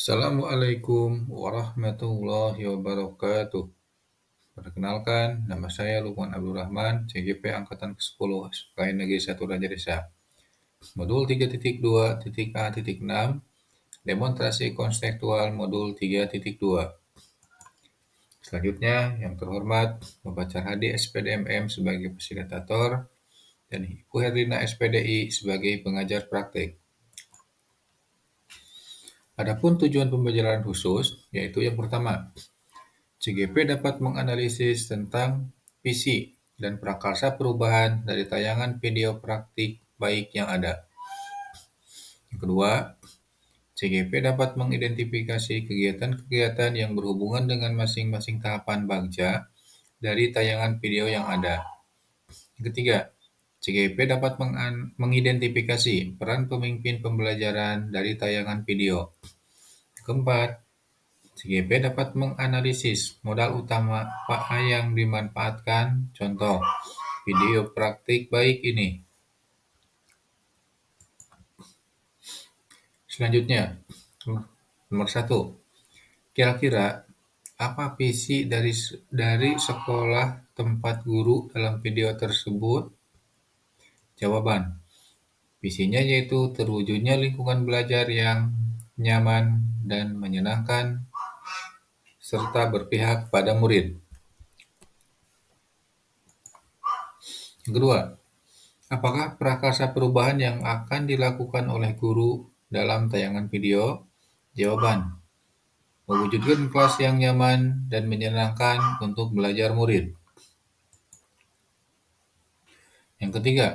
Assalamualaikum warahmatullahi wabarakatuh. Perkenalkan, nama saya Lukman Abdul Rahman, CGP Angkatan ke-10, Sekolah Negeri 1 Raja Desa. Modul 3.2.A.6, demonstrasi konseptual modul 3.2. Selanjutnya, yang terhormat, Bapak Carhadi SPD MM sebagai fasilitator, dan Ibu Herlina SPDI sebagai pengajar praktik. Adapun tujuan pembelajaran khusus, yaitu yang pertama, CGP dapat menganalisis tentang visi dan prakarsa perubahan dari tayangan video praktik baik yang ada. Yang kedua, CGP dapat mengidentifikasi kegiatan-kegiatan yang berhubungan dengan masing-masing tahapan bagja dari tayangan video yang ada. Yang ketiga, CGP dapat mengidentifikasi peran pemimpin pembelajaran dari tayangan video. Yang keempat, CGP dapat menganalisis modal utama apa yang dimanfaatkan, contoh video praktik baik ini. Selanjutnya, nomor 1. Kira-kira apa visi dari sekolah tempat guru dalam video tersebut? Jawaban. Visinya yaitu terwujudnya lingkungan belajar yang nyaman dan menyenangkan serta berpihak pada murid. Yang kedua, apakah prakarsa perubahan yang akan dilakukan oleh guru dalam tayangan video? Jawaban. Mewujudkan kelas yang nyaman dan menyenangkan untuk belajar murid. Yang ketiga,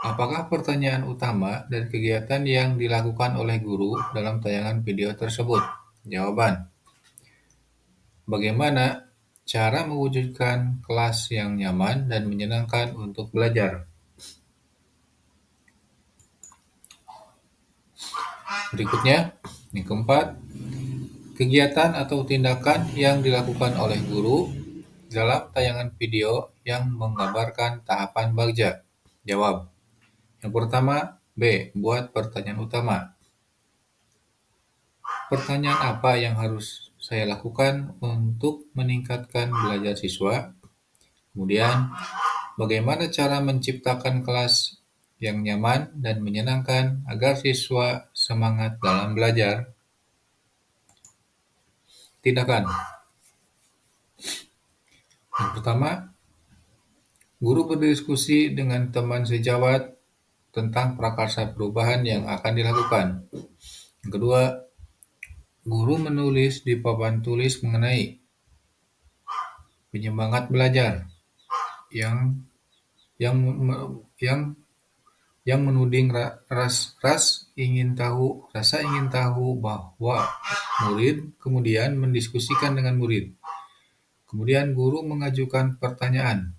apakah pertanyaan utama dari kegiatan yang dilakukan oleh guru dalam tayangan video tersebut? Jawaban. Bagaimana cara mewujudkan kelas yang nyaman dan menyenangkan untuk belajar? Berikutnya, yang keempat, kegiatan atau tindakan yang dilakukan oleh guru dalam tayangan video yang menggambarkan tahapan bagja. Jawab. Yang pertama, B. Buat pertanyaan utama. Pertanyaan apa yang harus saya lakukan untuk meningkatkan belajar siswa? Kemudian, bagaimana cara menciptakan kelas yang nyaman dan menyenangkan agar siswa semangat dalam belajar? Tindakan. Yang pertama, guru berdiskusi dengan teman sejawat tentang prakarsa perubahan yang akan dilakukan. Yang kedua, guru menulis di papan tulis mengenai penyemangat belajar yang menuding rasa ingin tahu bahwa murid, kemudian mendiskusikan dengan murid. Kemudian guru mengajukan pertanyaan,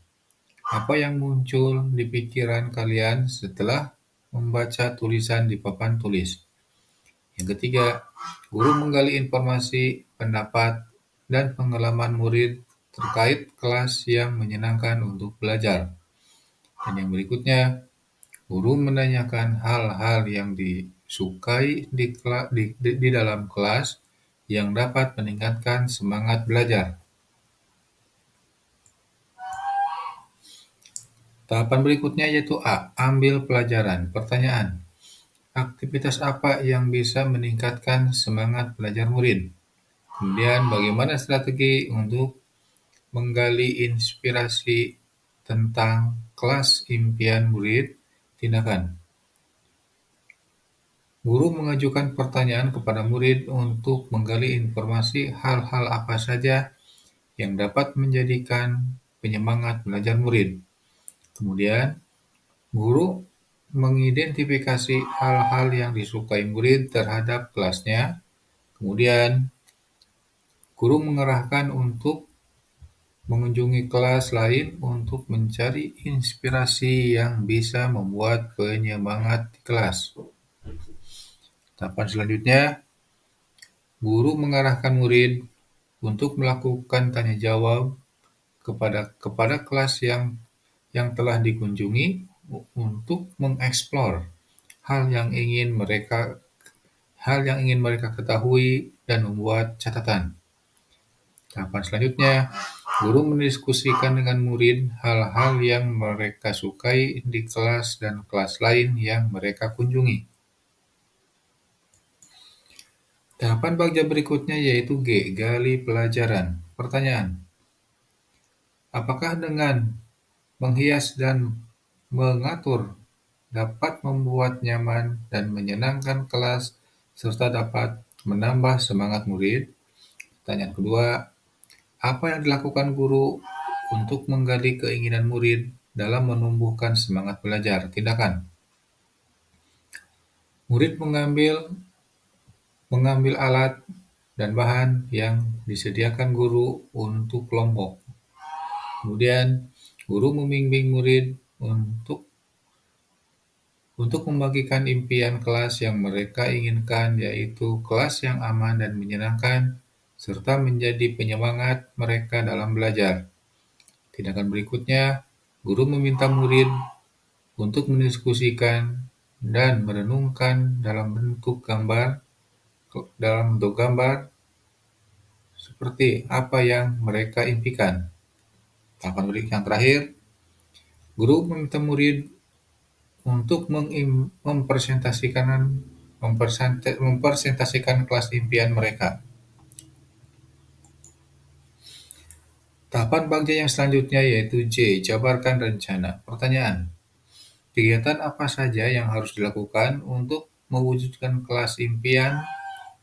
apa yang muncul di pikiran kalian setelah membaca tulisan di papan tulis? Yang ketiga, guru menggali informasi, pendapat, dan pengalaman murid terkait kelas yang menyenangkan untuk belajar. Dan yang berikutnya, guru menanyakan hal-hal yang disukai di dalam kelas yang dapat meningkatkan semangat belajar. Tahapan berikutnya yaitu A. Ambil pelajaran. Pertanyaan. Aktivitas apa yang bisa meningkatkan semangat belajar murid? Kemudian bagaimana strategi untuk menggali inspirasi tentang kelas impian murid? Tindakan. Guru mengajukan pertanyaan kepada murid untuk menggali informasi hal-hal apa saja yang dapat menjadikan penyemangat belajar murid. Kemudian, guru mengidentifikasi hal-hal yang disukai murid terhadap kelasnya. Kemudian, guru mengarahkan untuk mengunjungi kelas lain untuk mencari inspirasi yang bisa membuat penyemangat di kelas. Tahapan selanjutnya, guru mengarahkan murid untuk melakukan tanya jawab kepada kelas yang telah dikunjungi untuk mengeksplor hal hal yang ingin mereka ketahui dan membuat catatan. Tahapan selanjutnya, guru mendiskusikan dengan murid hal-hal yang mereka sukai di kelas dan kelas lain yang mereka kunjungi. Tahapan bagja berikutnya yaitu G, gali pelajaran. Pertanyaan, apakah dengan menghias dan mengatur dapat membuat nyaman dan menyenangkan kelas serta dapat menambah semangat murid? Pertanyaan kedua, apa yang dilakukan guru untuk menggali keinginan murid dalam menumbuhkan semangat belajar? Tindakan, murid mengambil alat dan bahan yang disediakan guru untuk kelompok. Kemudian, guru membimbing murid untuk membagikan impian kelas yang mereka inginkan, yaitu kelas yang aman dan menyenangkan, serta menjadi penyemangat mereka dalam belajar. Tindakan berikutnya, guru meminta murid untuk mendiskusikan dan merenungkan dalam bentuk gambar seperti apa yang mereka impikan. Tahapan berikut yang terakhir, guru meminta murid untuk mempresentasikan kelas impian mereka. Tahapan bagja yang selanjutnya yaitu J, jabarkan rencana. Pertanyaan, kegiatan apa saja yang harus dilakukan untuk mewujudkan kelas impian,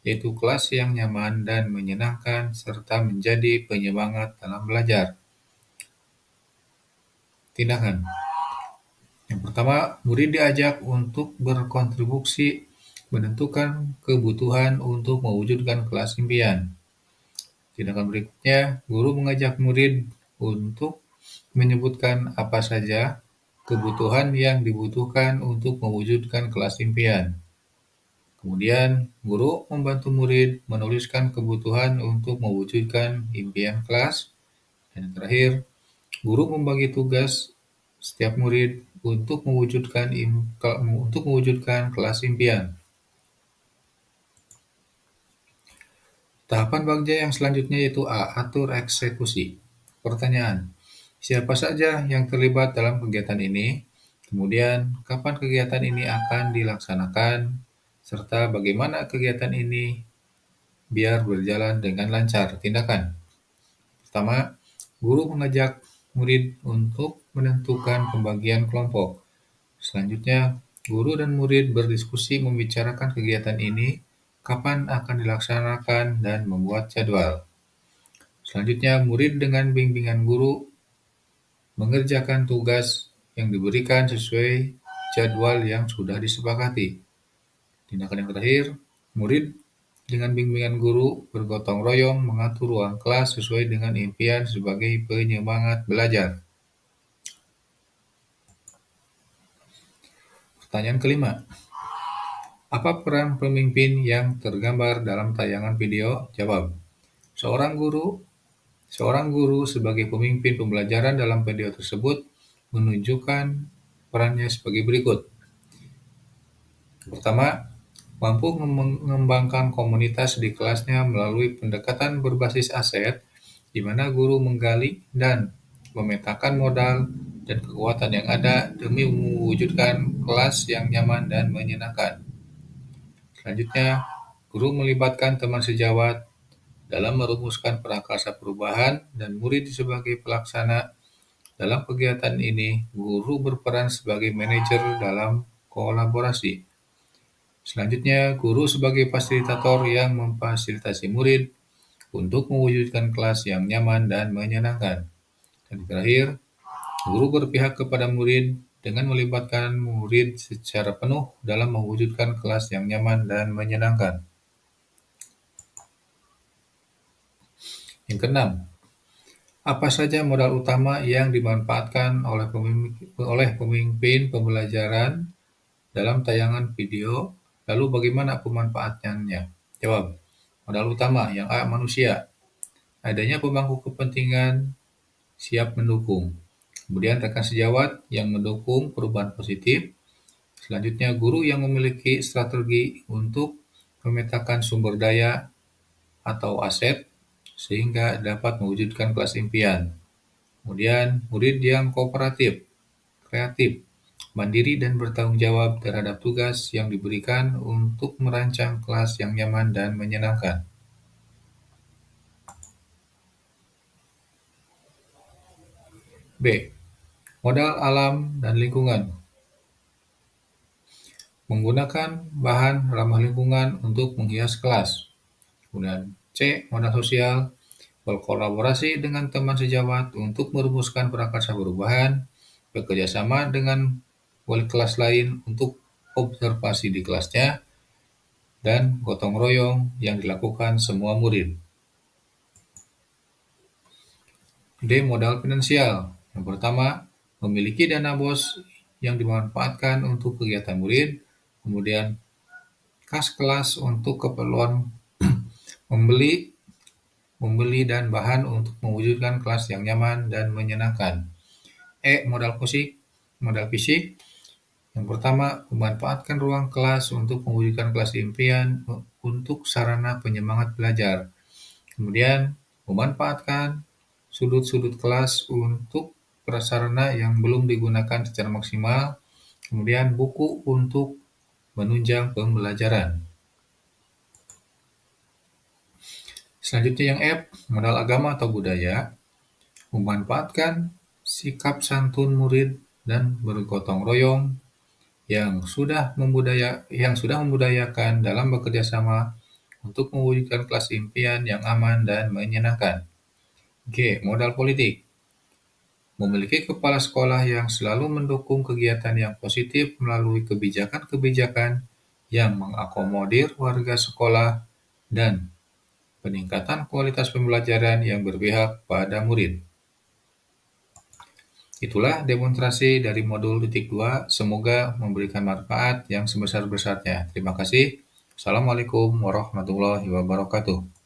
yaitu kelas yang nyaman dan menyenangkan serta menjadi penyemangat dalam belajar? Tindakan, yang pertama, murid diajak untuk berkontribusi menentukan kebutuhan untuk mewujudkan kelas impian. Tindakan berikutnya, guru mengajak murid untuk menyebutkan apa saja kebutuhan yang dibutuhkan untuk mewujudkan kelas impian. Kemudian, guru membantu murid menuliskan kebutuhan untuk mewujudkan impian kelas. Dan terakhir, guru membagi tugas setiap murid untuk mewujudkan kelas impian. Tahapan bagja yang selanjutnya yaitu A, atur eksekusi. Pertanyaan, siapa saja yang terlibat dalam kegiatan ini? Kemudian, kapan kegiatan ini akan dilaksanakan? Serta bagaimana kegiatan ini biar berjalan dengan lancar? Tindakan, pertama, guru mengajak murid untuk menentukan pembagian kelompok. Selanjutnya, guru dan murid berdiskusi membicarakan kegiatan ini, kapan akan dilaksanakan, dan membuat jadwal. Selanjutnya, murid dengan bimbingan guru mengerjakan tugas yang diberikan sesuai jadwal yang sudah disepakati. Tindakan yang terakhir, murid dengan bimbingan guru bergotong royong mengatur ruang kelas sesuai dengan impian sebagai penyemangat belajar. Pertanyaan kelima, apa peran pemimpin yang tergambar dalam tayangan video? Jawab, seorang guru sebagai pemimpin pembelajaran dalam video tersebut menunjukkan perannya sebagai berikut. Pertama, mampu mengembangkan komunitas di kelasnya melalui pendekatan berbasis aset, di mana guru menggali dan memetakan modal dan kekuatan yang ada demi mewujudkan kelas yang nyaman dan menyenangkan. Selanjutnya, guru melibatkan teman sejawat dalam merumuskan prakarsa perubahan dan murid sebagai pelaksana. Dalam kegiatan ini, guru berperan sebagai manajer dalam kolaborasi. Selanjutnya, guru sebagai fasilitator yang memfasilitasi murid untuk mewujudkan kelas yang nyaman dan menyenangkan. Dan terakhir, guru berpihak kepada murid dengan melibatkan murid secara penuh dalam mewujudkan kelas yang nyaman dan menyenangkan. Yang keenam, apa saja modal utama yang dimanfaatkan oleh pemimpin pembelajaran dalam tayangan video, lalu bagaimana pemanfaatannya? Jawab, modal utama yang A, manusia. Adanya pemangku kepentingan siap mendukung. Kemudian rekan sejawat yang mendukung perubahan positif. Selanjutnya, guru yang memiliki strategi untuk memetakan sumber daya atau aset sehingga dapat mewujudkan kelas impian. Kemudian, murid yang kooperatif, kreatif, mandiri dan bertanggung jawab terhadap tugas yang diberikan untuk merancang kelas yang nyaman dan menyenangkan. B. Modal alam dan lingkungan. Menggunakan bahan ramah lingkungan untuk menghias kelas. Kemudian C. Modal sosial. Berkolaborasi dengan teman sejawat untuk merumuskan prakarsa perubahan, bekerja sama dengan wali kelas lain untuk observasi di kelasnya, dan gotong royong yang dilakukan semua murid. D. Modal finansial. Yang pertama, memiliki dana BOS yang dimanfaatkan untuk kegiatan murid, kemudian kas kelas untuk keperluan membeli dan bahan untuk mewujudkan kelas yang nyaman dan menyenangkan. E. Modal fisik. Yang pertama, memanfaatkan ruang kelas untuk mewujudkan kelas impian untuk sarana penyemangat belajar. Kemudian, memanfaatkan sudut-sudut kelas untuk prasarana yang belum digunakan secara maksimal. Kemudian, buku untuk menunjang pembelajaran. Selanjutnya yang F, modal agama atau budaya. Memanfaatkan sikap santun murid dan bergotong royong yang sudah membudayakan dalam bekerja sama untuk mewujudkan kelas impian yang aman dan menyenangkan. G. Modal politik. Memiliki kepala sekolah yang selalu mendukung kegiatan yang positif melalui kebijakan-kebijakan yang mengakomodir warga sekolah dan peningkatan kualitas pembelajaran yang berpihak pada murid. Itulah demonstrasi dari modul titik 2. Semoga memberikan manfaat yang sebesar-besarnya. Terima kasih. Assalamualaikum warahmatullahi wabarakatuh.